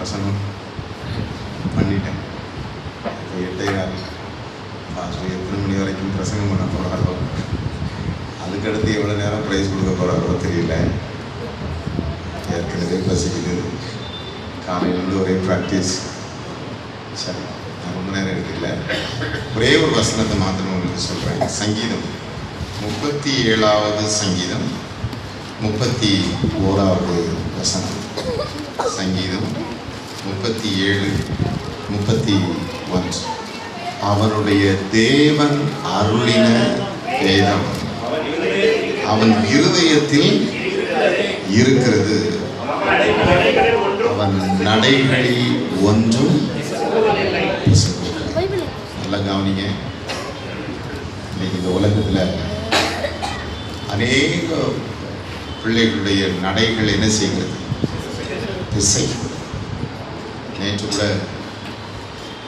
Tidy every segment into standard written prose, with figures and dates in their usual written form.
பிரசங்கம் பண்ணிட்டேன். இப்போ 8:15 பாஸ்டர் எத்தனை மணி வரைக்கும் பிரசங்கம் பண்ண போகிறாரோ, அதுக்கடுத்து எவ்வளோ நேரம் ப்ரைஸ் கொடுக்க போகிறாரோ தெரியல. ஏற்கனவே பசிக்குது, காலையிலேருந்து ஒரே ப்ராக்டிஸ். சரி, நான் ரொம்ப நேரம் எடுக்கல. ஒரே ஒரு வசனத்தை மாத்திரம் உங்களுக்கு சொல்கிறேன். சங்கீதம் 37வது சங்கீதம் 31வது வசனம். சங்கீதம் 37:31. அவனுடைய தேவன் அருளின வேதம் அவன் இருதயத்தில் இருக்கிறது, அவன் நடைகளில் ஒன்றும். நல்லா கவனிங்க. இன்னைக்கு இந்த உலகத்தில் அநேக பிள்ளைகளுடைய நடைகள் என்ன செய்கிறது? திசை. நேற்று கூட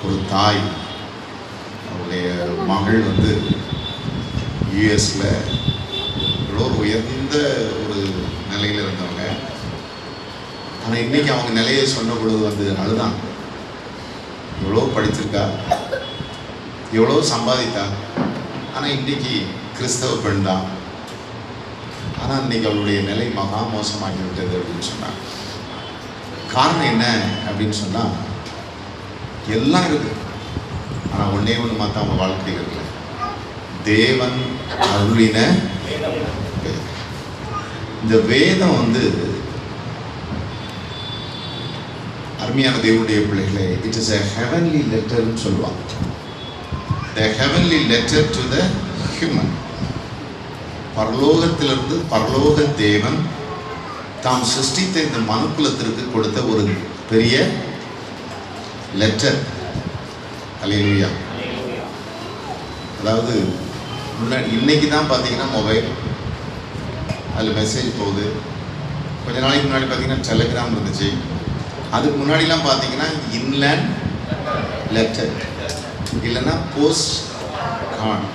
ஒரு தாய், அவருடைய மகள் யூஎஸ்ல எவ்வளோ உயர்ந்த ஒரு நிலையில் இருந்தவங்க. ஆனால் இன்னைக்கு அவங்க நிலையை சொன்ன பொழுது அழுதான். எவ்வளோ படிச்சிருக்கா, எவ்வளோ சம்பாதித்தா, ஆனால் இன்னைக்கு கிறிஸ்தவ பெண் தான். ஆனால் இன்னைக்கு அவளுடைய நிலை மகா மோசமாகி விட்டது அப்படின்னு சொன்னாங்க. காரணம் என்ன அப்படின்னு சொன்னால், எல்லாம் இருக்கு, ஆனால் ஒன்னே ஒன்று மாற்ற அவங்க வாழ்க்கையில் இருக்குல்ல, தேவன் அருளின இந்த வேதம் அருமையான தேவனுடைய பிள்ளைகளே, it is a heavenly letter ன்னு சொல்லுவாங்க. The heavenly letter to the human. பரலோகத்திலிருந்து பரலோக தேவன் தாம் சிருஷ்டித்த இந்த மனுக்குலத்திற்கு கொடுத்த ஒரு பெரிய லெட்டர். அல்லேலூயா. அதாவது முன்னாடி இன்னைக்கு தான் பார்த்தீங்கன்னா மொபைல், அதில் மெசேஜ் போகுது. கொஞ்ச நாளைக்கு முன்னாடி பார்த்தீங்கன்னா டெலிகிராம் இருந்துச்சு. அதுக்கு முன்னாடிலாம் பார்த்தீங்கன்னா இன்லேண்ட் லெட்டர், இல்லைன்னா போஸ்ட் கார்டு.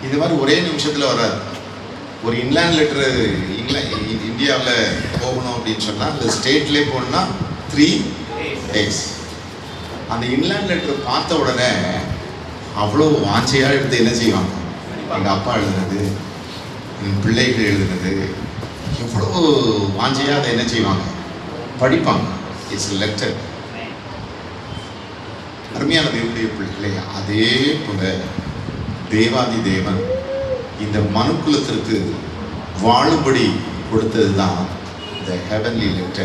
இது மாதிரி ஒரே நிமிஷத்தில் வராது. ஒரு இன்லேண்ட் லெட்டரு இந்தியாவில் போகணும் அப்படின்னு சொன்னால், அந்த ஸ்டேட்லேயே போகணுன்னா 3 days. அந்த இன்லேண்ட் லெட்டர் பார்த்த உடனே அவ்வளோ வாஞ்சையாக எடுத்து என்ன செய்வாங்க? எங்கள் அப்பா எழுதுனது, என் பிள்ளைகள் எழுதுனது, எவ்வளோ வாஞ்சையாக அதை என்ன செய்வாங்க? படிப்பாங்க. It's letter. அருமையான தேவனுடைய பிள்ளைகளே, அதே போல தேவாதி தேவன் இந்த மனுக்குலத்திற்கு வாழும்படி கொடுத்தது தான் இந்த ஹெவன்லி லெட்டர்.